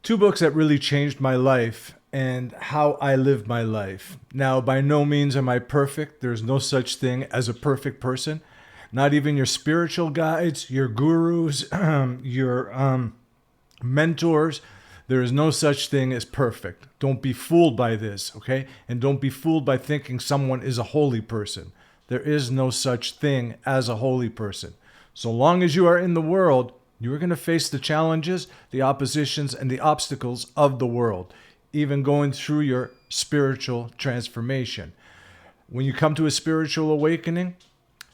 Two books that really changed my life and how I live my life. Now, by no means am I perfect. There's no such thing as a perfect person. Not even your spiritual guides, your gurus, your mentors. There is no such thing as perfect. Don't be fooled by this, okay? And don't be fooled by thinking someone is a holy person. There is no such thing as a holy person. So long as you are in the world, you are going to face the challenges, the oppositions, and the obstacles of the world, even going through your spiritual transformation. When you come to a spiritual awakening,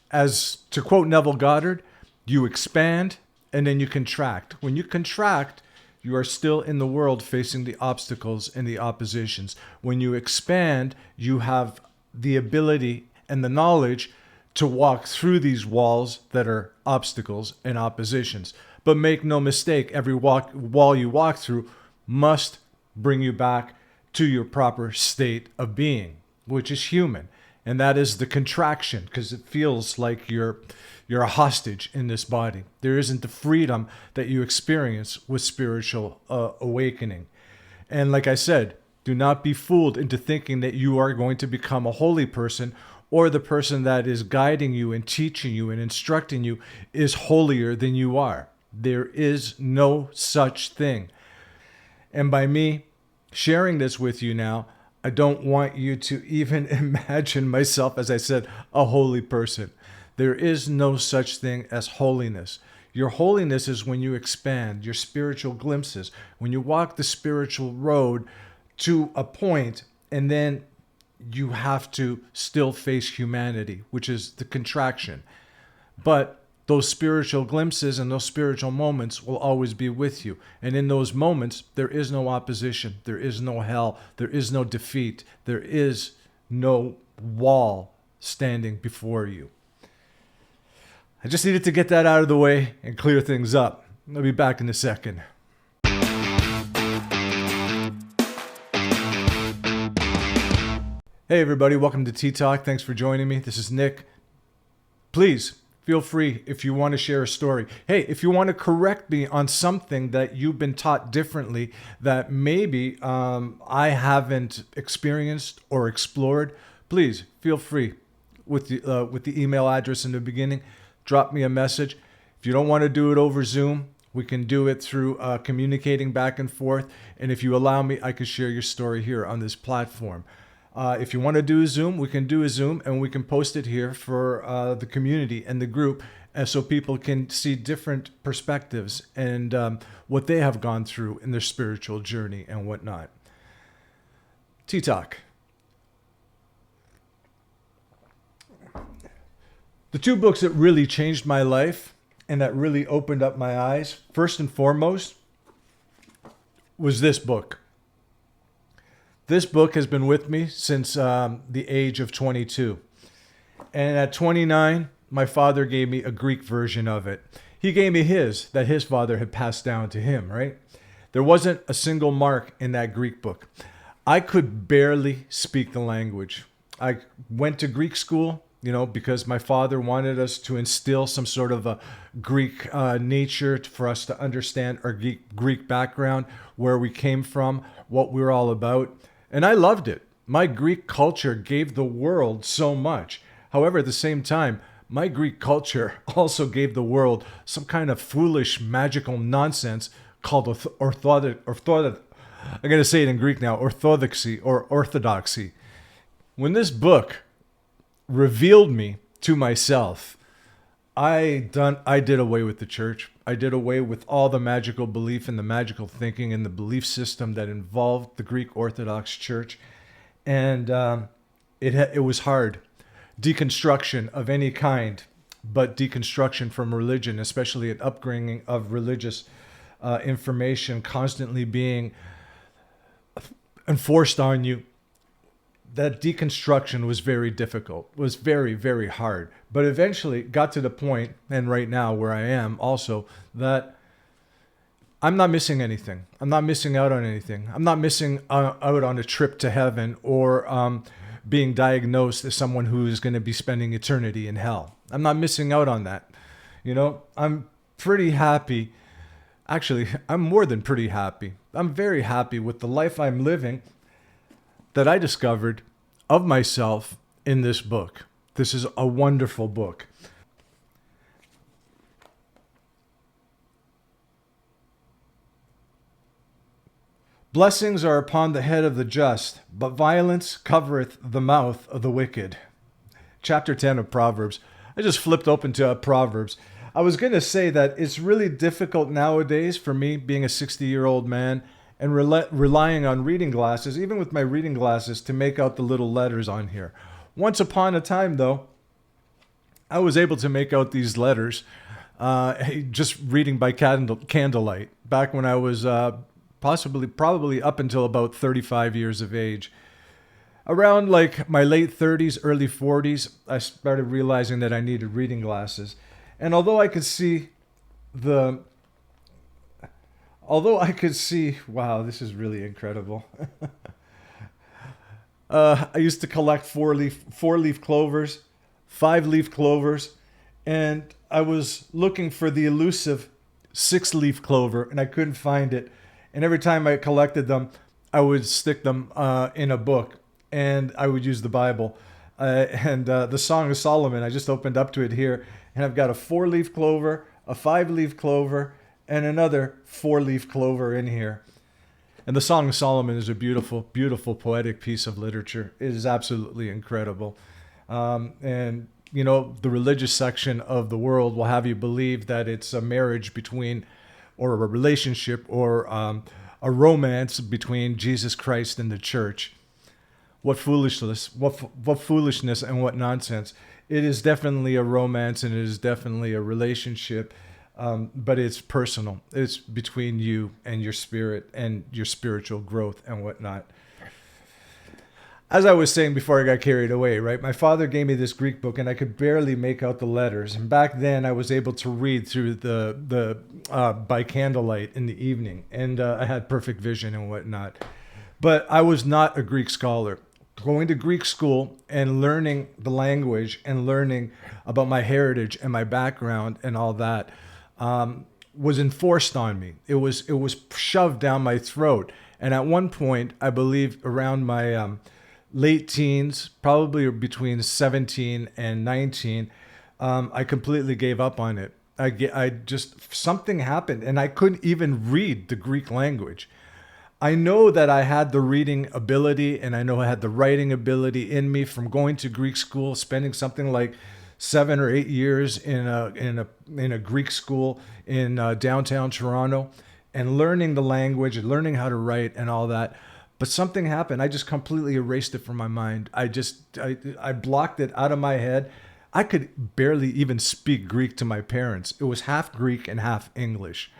as to quote Neville Goddard, you expand and then you contract. When you contract, you are still in the world facing the obstacles and the oppositions. When you expand, you have the ability and the knowledge to walk through these walls that are obstacles and oppositions. But make no mistake, every wall you walk through must bring you back to your proper state of being, which is human. And that is the contraction, because it feels like you're a hostage in this body. There isn't the freedom that you experience with spiritual awakening. And like I said, do not be fooled into thinking that you are going to become a holy person, or the person that is guiding you and teaching you and instructing you is holier than you are. There is no such thing. And by me sharing this with you now, I don't want you to even imagine myself, as I said, a holy person. There is no such thing as holiness. Your holiness is when you expand your spiritual glimpses, when you walk the spiritual road to a point, and then you have to still face humanity, which is the contraction. But those spiritual glimpses and those spiritual moments will always be with you. And in those moments, there is no opposition. There is no hell. There is no defeat. There is no wall standing before you. I just needed to get that out of the way and clear things up. I'll be back in a second. Hey everybody, welcome to Tea Talk. Thanks for joining me. This is Nick. Please feel free if you want to share a story. Hey, if you want to correct me on something that you've been taught differently that maybe I haven't experienced or explored, please feel free with the email address in the beginning. Drop me a message. If you don't want to do it over Zoom, we can do it through communicating back and forth. And if you allow me, I can share your story here on this platform. If you want to do a Zoom, we can do a Zoom and we can post it here for the community and the group, and so people can see different perspectives and what they have gone through in their spiritual journey and whatnot. Tea Talk. The two books that really changed my life and that really opened up my eyes, first and foremost, was this book. This book has been with me since the age of 22. And at 29, my father gave me a Greek version of it. He gave me that his father had passed down to him, right? There wasn't a single mark in that Greek book. I could barely speak the language. I went to Greek school, because my father wanted us to instill some sort of a Greek nature for us to understand our Greek background, where we came from, what we were all about. And I loved it. My Greek culture gave the world so much. However, at the same time, my Greek culture also gave the world some kind of foolish, magical nonsense called I'm going to say it in Greek now, orthodoxy or orthodoxy. When this book revealed me to myself, I did away with the church. I did away with all the magical belief and the magical thinking and the belief system that involved the Greek Orthodox Church. And it was hard. Deconstruction of any kind, but deconstruction from religion, especially an upbringing of religious information constantly being enforced on you. That deconstruction was very difficult, was very, very hard. But eventually got to the point, and right now where I am also, that I'm not missing anything. I'm not missing out on anything. I'm not missing out on a trip to heaven or being diagnosed as someone who is going to be spending eternity in hell. I'm not missing out on that. I'm pretty happy Actually, I'm more than pretty happy. I'm very happy with the life I'm living that I discovered of myself in this book. This is a wonderful book. Blessings are upon the head of the just, but violence covereth the mouth of the wicked. Chapter 10 of Proverbs. I just flipped open to Proverbs. I was going to say that it's really difficult nowadays for me, being a 60-year-old man, and relying on reading glasses, even with my reading glasses, to make out the little letters on here. Once upon a time, though, I was able to make out these letters just reading by candlelight back when I was probably up until about 35 years of age. Around like my late 30s, early 40s, I started realizing that I needed reading glasses. And although I could see, wow, this is really incredible. I used to collect four-leaf clovers, five-leaf clovers, and I was looking for the elusive six-leaf clover, and I couldn't find it. And every time I collected them, I would stick them in a book, and I would use the Bible. And the Song of Solomon, I just opened up to it here, and I've got a four-leaf clover, a five-leaf clover, and another four-leaf clover in here. And the Song of Solomon is a beautiful, beautiful poetic piece of literature. It is absolutely incredible. And, you know, the religious section of the world will have you believe that it's a marriage between, or a relationship, or a romance between Jesus Christ and the church. What foolishness, what foolishness and what nonsense. It is definitely a romance and it is definitely a relationship. But it's personal. It's between you and your spirit and your spiritual growth and whatnot. As I was saying before I got carried away, right? My father gave me this Greek book and I could barely make out the letters. And back then I was able to read through the by candlelight in the evening. And I had perfect vision and whatnot. But I was not a Greek scholar. Going to Greek school and learning the language and learning about my heritage and my background and all that was enforced on me. It was shoved down my throat. And at one point, I believe around my late teens, probably between 17 and 19, I completely gave up on it. I just, something happened and I couldn't even read the Greek language. I know that I had the reading ability and I know I had the writing ability in me from going to Greek school, spending something like 7 or 8 years in a Greek school in downtown Toronto, and learning the language and learning how to write and all that. But something happened. I just completely erased it from my mind. I blocked it out of my head. I could barely even speak Greek to my parents. It was half Greek and half English.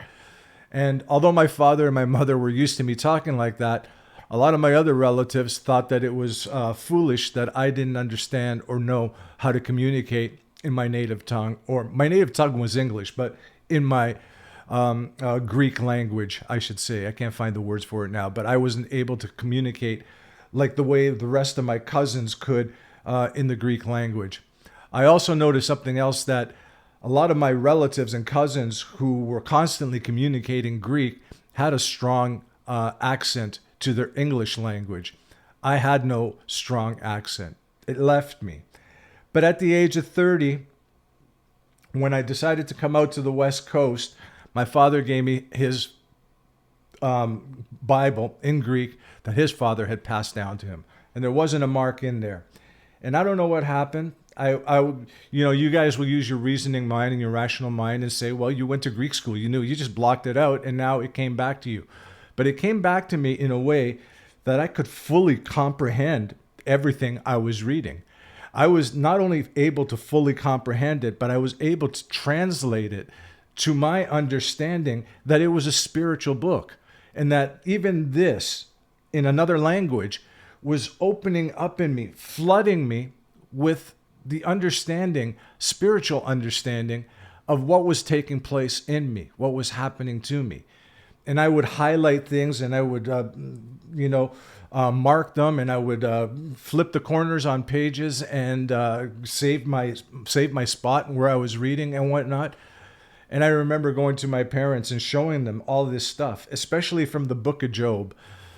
And although my father and my mother were used to me talking like that, a lot of my other relatives thought that it was foolish that I didn't understand or know how to communicate in my native tongue. Or my native tongue was English, but in my Greek language, I should say. I can't find the words for it now, but I wasn't able to communicate like the way the rest of my cousins could in the Greek language. I also noticed something else, that a lot of my relatives and cousins who were constantly communicating Greek had a strong accent to their English language. I had no strong accent. It left me. But at the age of 30, when I decided to come out to the West Coast, my father gave me his Bible in Greek that his father had passed down to him. And there wasn't a mark in there. And I don't know what happened. You guys will use your reasoning mind and your rational mind and say, well, you went to Greek school. You knew, you just blocked it out and now it came back to you. But it came back to me in a way that I could fully comprehend everything I was reading. I was not only able to fully comprehend it, but I was able to translate it to my understanding that it was a spiritual book, and that even this in another language was opening up in me, flooding me with the understanding, spiritual understanding of what was taking place in me, what was happening to me. And I would highlight things and I would, mark them, and I would flip the corners on pages and save my spot where I was reading and whatnot. And I remember going to my parents and showing them all this stuff, especially from the book of Job.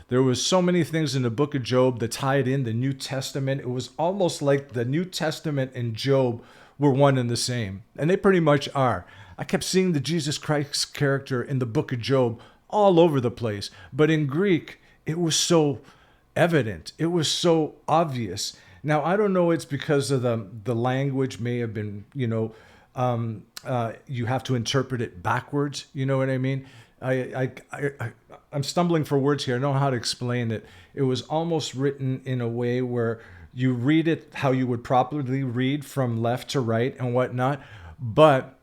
There was so many things in the book of Job that tied in the New Testament. It was almost like the New Testament and Job were one and the same. And they pretty much are. I kept seeing the Jesus Christ character in the book of Job all over the place. But in Greek, it was so evident. It was so obvious. Now, I don't know, it's because of the language may have been, you have to interpret it backwards. You know what I mean? I'm stumbling for words here. I don't know how to explain it. It was almost written in a way where you read it how you would properly read from left to right and whatnot. But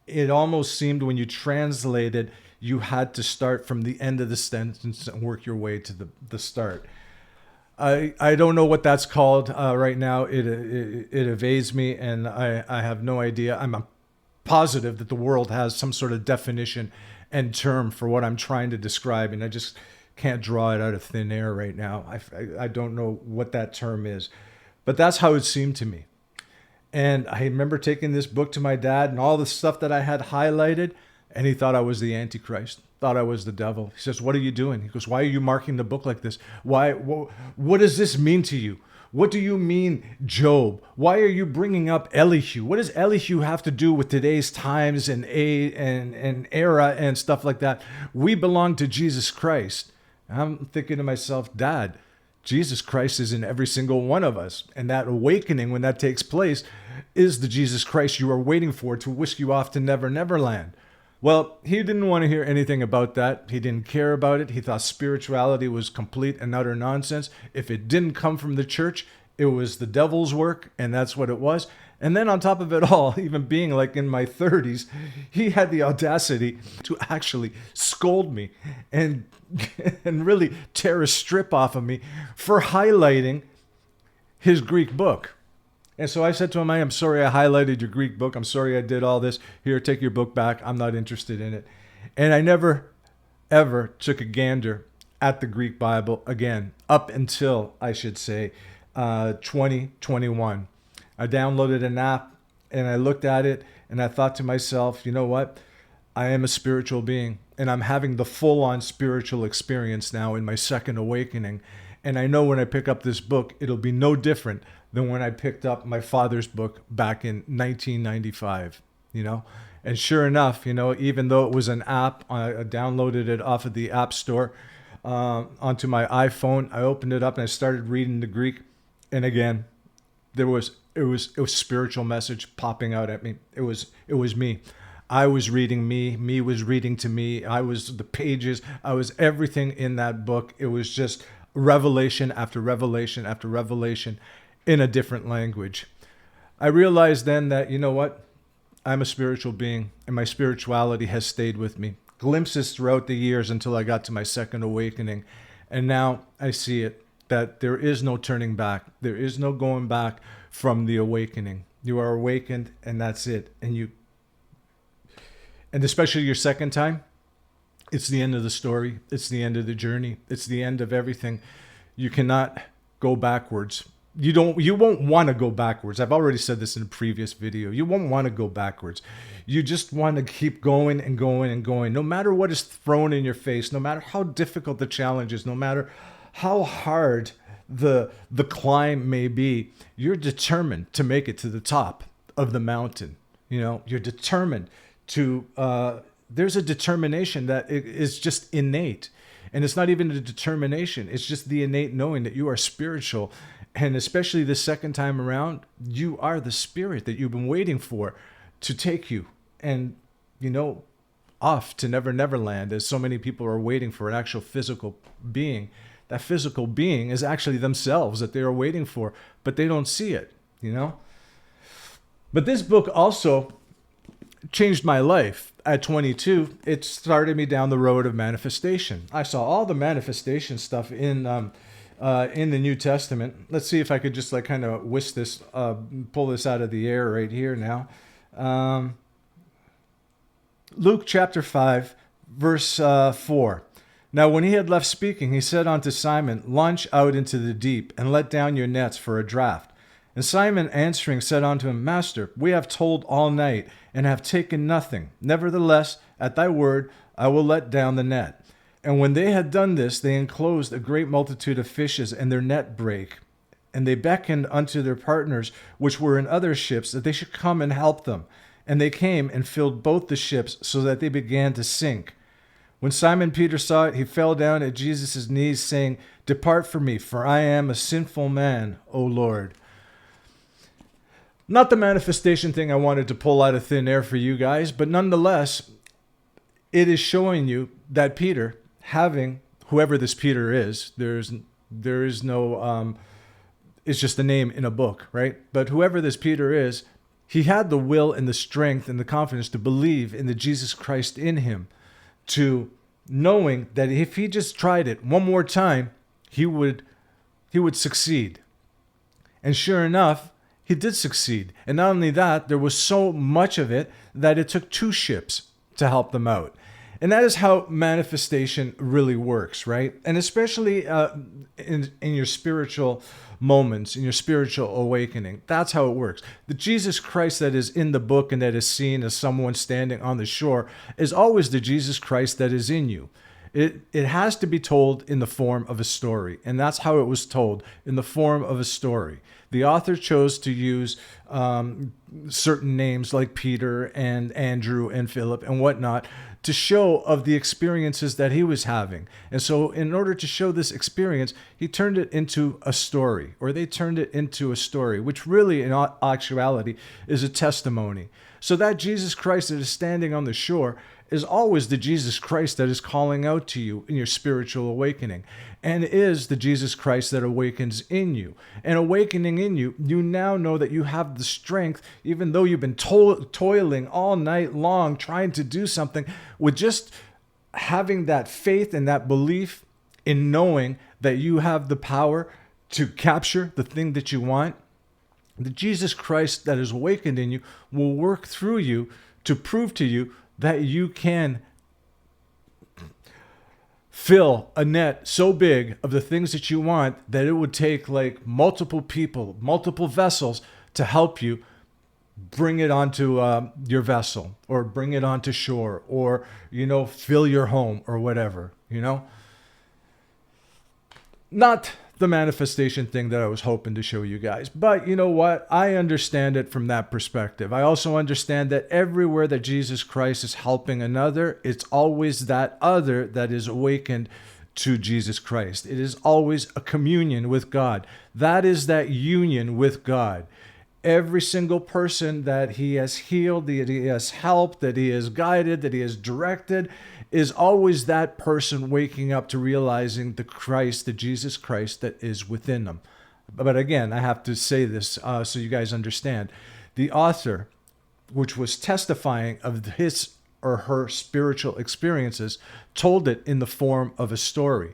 it almost seemed when you translated, you had to start from the end of the sentence and work your way to the start. I don't know what that's called right now. It evades me, and I have no idea. I'm positive that the world has some sort of definition and term for what I'm trying to describe, and I just can't draw it out of thin air right now. I don't know what that term is, but that's how it seemed to me. And I remember taking this book to my dad and all the stuff that I had highlighted, and he thought I was the Antichrist, thought I was the devil. He says, "What are you doing?" He goes, "Why are you marking the book like this? Why? What does this mean to you? What do you mean, Job? Why are you bringing up Elihu? What does Elihu have to do with today's times and era and stuff like that? We belong to Jesus Christ." I'm thinking to myself, Dad, Jesus Christ is in every single one of us. And that awakening, when that takes place, is the Jesus Christ you are waiting for to whisk you off to Never Never Land. Well, he didn't want to hear anything about that. He didn't care about it. He thought spirituality was complete and utter nonsense. If it didn't come from the church, it was the devil's work, and that's what it was. And then on top of it all, even being like in my 30s, he had the audacity to actually scold me and really tear a strip off of me for highlighting his Greek book. And so I said to him, "I'm sorry I highlighted your Greek book. I'm sorry I did all this. Here, take your book back. I'm not interested in it." And I never, ever took a gander at the Greek Bible again, up until, I should say, 2021. I downloaded an app and I looked at it and I thought to myself, you know what? I am a spiritual being and I'm having the full-on spiritual experience now in my second awakening. And I know when I pick up this book, it'll be no different than when I picked up my father's book back in 1995, And sure enough, even though it was an app, I downloaded it off of the App Store onto my iPhone. I opened it up and I started reading the Greek. And again, it was spiritual message popping out at me. It was me. I was reading me. Me was reading to me. I was the pages. I was everything in that book. It was just revelation after revelation after revelation in a different language. I realized then that, you know what? I'm a spiritual being and my spirituality has stayed with me. Glimpses throughout the years until I got to my second awakening. And now I see it, that there is no turning back. There is no going back from the awakening. You are awakened and that's it. And especially your second time, it's the end of the story. It's the end of the journey. It's the end of everything. You cannot go backwards. You won't want to go backwards. I've already said this in a previous video. You won't want to go backwards. You just want to keep going and going and going. No matter what is thrown in your face, no matter how difficult the challenge is, no matter how hard the climb may be, you're determined to make it to the top of the mountain. You're determined to, there's a determination that is just innate. And it's not even a determination. It's just the innate knowing that you are spiritual. And especially the second time around, you are the spirit that you've been waiting for to take you and, off to Never Never Land, as so many people are waiting for an actual physical being. That physical being is actually themselves that they are waiting for, but they don't see it, But this book also changed my life. At 22, it started me down the road of manifestation. I saw all the manifestation stuff in the New Testament. Let's see if I could just kind of whisk this, pull this out of the air right here now. Luke chapter 5, verse 4. Now when he had left speaking, he said unto Simon, "Launch out into the deep and let down your nets for a draught." And Simon answering said unto him, Master, we have toiled all night, and have taken nothing. Nevertheless, at thy word I will let down the net. And when they had done this, they enclosed a great multitude of fishes, and their net brake. And they beckoned unto their partners, which were in other ships, that they should come and help them. And they came and filled both the ships, so that they began to sink. When Simon Peter saw it, he fell down at Jesus' knees, saying, Depart from me, for I am a sinful man, O Lord. Not the manifestation thing I wanted to pull out of thin air for you guys, but nonetheless, it is showing you that Peter, having whoever this Peter is, there is no, it's just a name in a book, right? But whoever this Peter is, he had the will and the strength and the confidence to believe in the Jesus Christ in him, to knowing that if he just tried it one more time, he would succeed. And sure enough, he did succeed. And not only that, there was so much of it that it took 2 ships to help them out. And that is how manifestation really works, right? And especially in your spiritual moments, in your spiritual awakening, that's how it works. The Jesus Christ that is in the book and that is seen as someone standing on the shore is always the Jesus Christ that is in you. It has to be told in the form of a story, and that's how it was told, in the form of a story. The author chose to use certain names like Peter and Andrew and Philip and whatnot to show of the experiences that he was having. And so in order to show this experience, he turned it into a story, or they turned it into a story, which really in actuality is a testimony. So that Jesus Christ that is standing on the shore is always the Jesus Christ that is calling out to you in your spiritual awakening, and is the Jesus Christ that awakens in you. And awakening in you, you now know that you have the strength, even though you've been toiling all night long trying to do something, with just having that faith and that belief in knowing that you have the power to capture the thing that you want. The Jesus Christ that is awakened in you will work through you to prove to you that you can fill a net so big of the things that you want that it would take like multiple people, multiple vessels to help you bring it onto your vessel, or bring it onto shore, or, fill your home or whatever, Not the manifestation thing that I was hoping to show you guys. But you know what? I understand it from that perspective. I also understand that everywhere that Jesus Christ is helping another, it's always that other that is awakened to Jesus Christ. It is always a communion with God. That is that union with God. Every single person that he has healed, that he has helped, that he has guided, that he has directed, is always that person waking up to realizing the Christ, the Jesus Christ that is within them. But again, I have to say this so you guys understand. The author, which was testifying of his or her spiritual experiences, told it in the form of a story,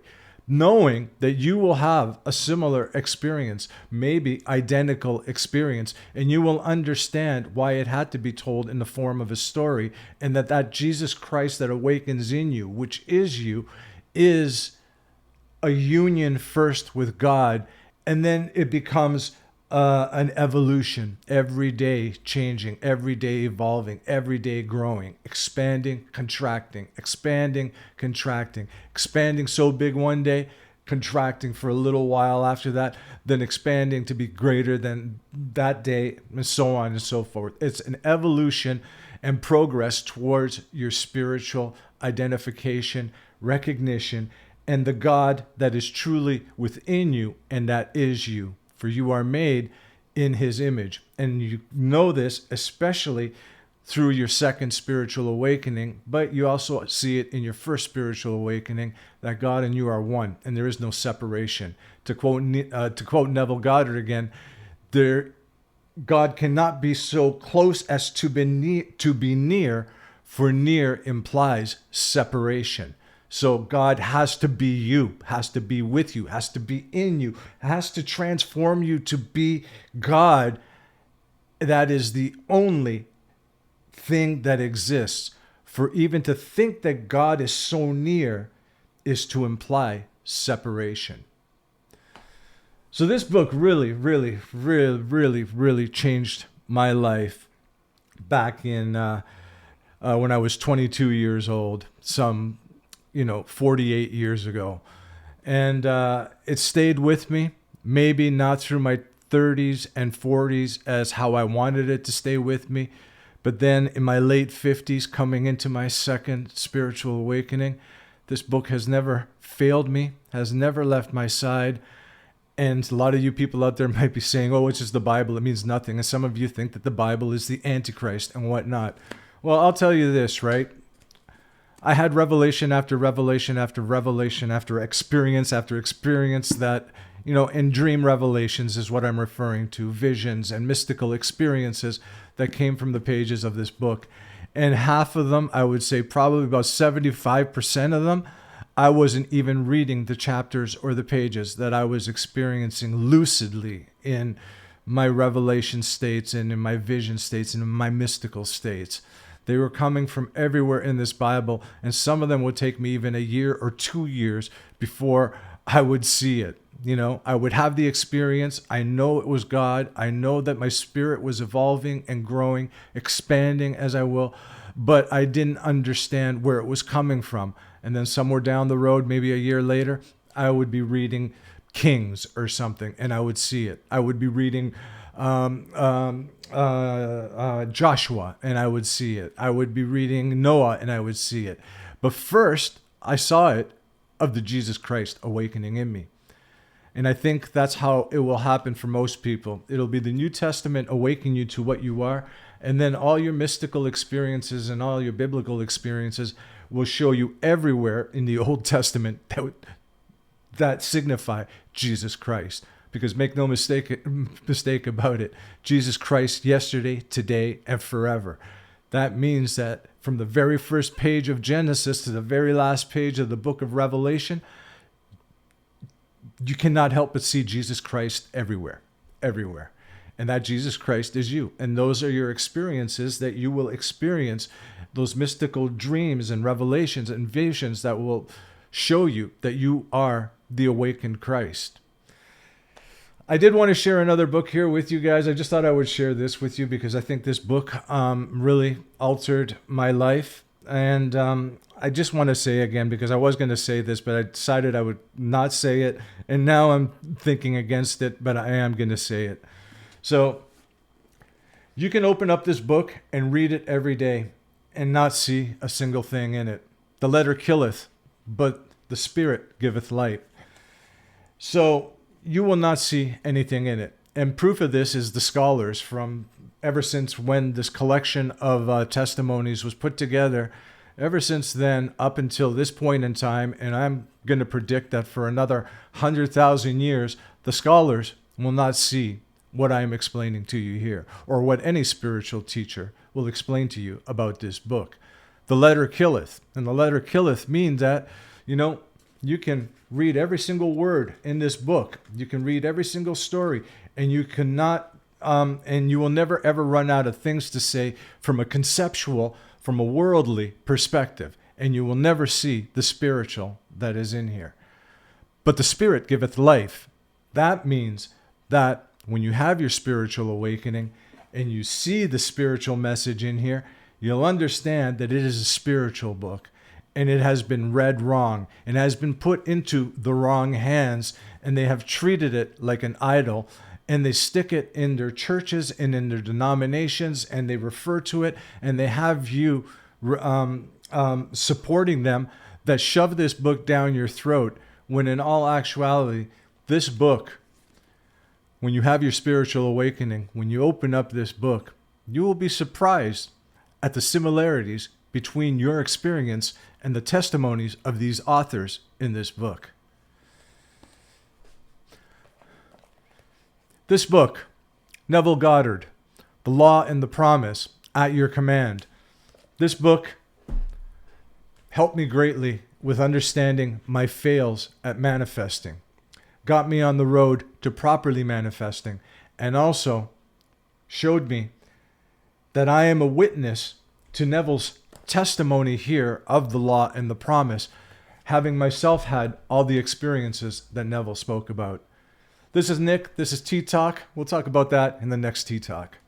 knowing that you will have a similar experience, maybe identical experience, and you will understand why it had to be told in the form of a story, and that Jesus Christ that awakens in you, which is you, is a union first with God, and then it becomes an evolution, every day changing, every day evolving, every day growing, expanding, contracting, expanding, contracting, expanding so big one day, contracting for a little while after that, then expanding to be greater than that day, and so on and so forth. It's an evolution and progress towards your spiritual identification, recognition, and the God that is truly within you, and that is you. For you are made in his image. And you know this especially through your second spiritual awakening, but you also see it in your first spiritual awakening, that God and you are one, and there is no separation. To quote Neville Goddard again, God cannot be so close as to be near, for near implies separation. So God has to be you, has to be with you, has to be in you, has to transform you to be God. That is the only thing that exists. For even to think that God is so near is to imply separation. So this book really changed my life back in when I was 22 years old, some 48 years ago, and it stayed with me. Maybe not through my 30s and 40s as how I wanted it to stay with me, but then in my late 50s, coming into my second spiritual awakening, this book has never failed me, has never left my side. And a lot of you people out there might be saying, oh, it's just the Bible, it means nothing. And some of you think that the Bible is the Antichrist and whatnot. Well, I'll tell you this, right? I had revelation after revelation after revelation after experience that, and dream revelations is what I'm referring to, visions and mystical experiences that came from the pages of this book. And half of them, I would say probably about 75% of them, I wasn't even reading the chapters or the pages, that I was experiencing lucidly in my revelation states and in my vision states and in my mystical states. They were coming from everywhere in this Bible, and some of them would take me even a year or 2 years before I would see it. I would have the experience. I know it was God. I know that my spirit was evolving and growing, expanding as I will, but I didn't understand where it was coming from. And then somewhere down the road, maybe a year later, I would be reading Kings or something, and I would see it. I would be reading Joshua, and I would see it. I would be reading Noah, and I would see it. But first, I saw it of the Jesus Christ awakening in me. And I think that's how it will happen for most people. It'll be the New Testament awakening you to what you are, and then all your mystical experiences and all your biblical experiences will show you everywhere in the Old Testament that signify Jesus Christ. Because make no mistake about it, Jesus Christ yesterday, today, and forever. That means that from the very first page of Genesis to the very last page of the book of Revelation, you cannot help but see Jesus Christ everywhere. And that Jesus Christ is you. And those are your experiences that you will experience, those mystical dreams and revelations and visions that will show you that you are the awakened Christ. I did want to share another book here with you guys. I just thought I would share this with you because I think this book really altered my life. And I just want to say again, because I was going to say this, but I decided I would not say it. And now I'm thinking against it, but I am going to say it. So you can open up this book and read it every day and not see a single thing in it. The letter killeth, but the spirit giveth life. So you will not see anything in it. And proof of this is the scholars from ever since when this collection of testimonies was put together. Ever since then, up until this point in time, and I'm going to predict that for another 100,000 years, the scholars will not see what I'm explaining to you here, or what any spiritual teacher will explain to you about this book. The letter killeth. And the letter killeth means that, you can read every single word in this book. You can read every single story, and you cannot, and you will never ever run out of things to say from a conceptual, from a worldly perspective, and you will never see the spiritual that is in here. But the Spirit giveth life. That means that when you have your spiritual awakening and you see the spiritual message in here, you'll understand that it is a spiritual book. And it has been read wrong and has been put into the wrong hands, and they have treated it like an idol, and they stick it in their churches and in their denominations, and they refer to it, and they have you supporting them that shove this book down your throat, when in all actuality, this book, when you have your spiritual awakening, when you open up this book, you will be surprised at the similarities between your experience and the testimonies of these authors in this book. This book, Neville Goddard, The Law and the Promise, at Your Command. This book helped me greatly with understanding my fails at manifesting, got me on the road to properly manifesting, and also showed me that I am a witness to Neville's testimony here of the law and the promise, having myself had all the experiences that Neville spoke about. This is Nick. This is Tea Talk. We'll talk about that in the next Tea Talk.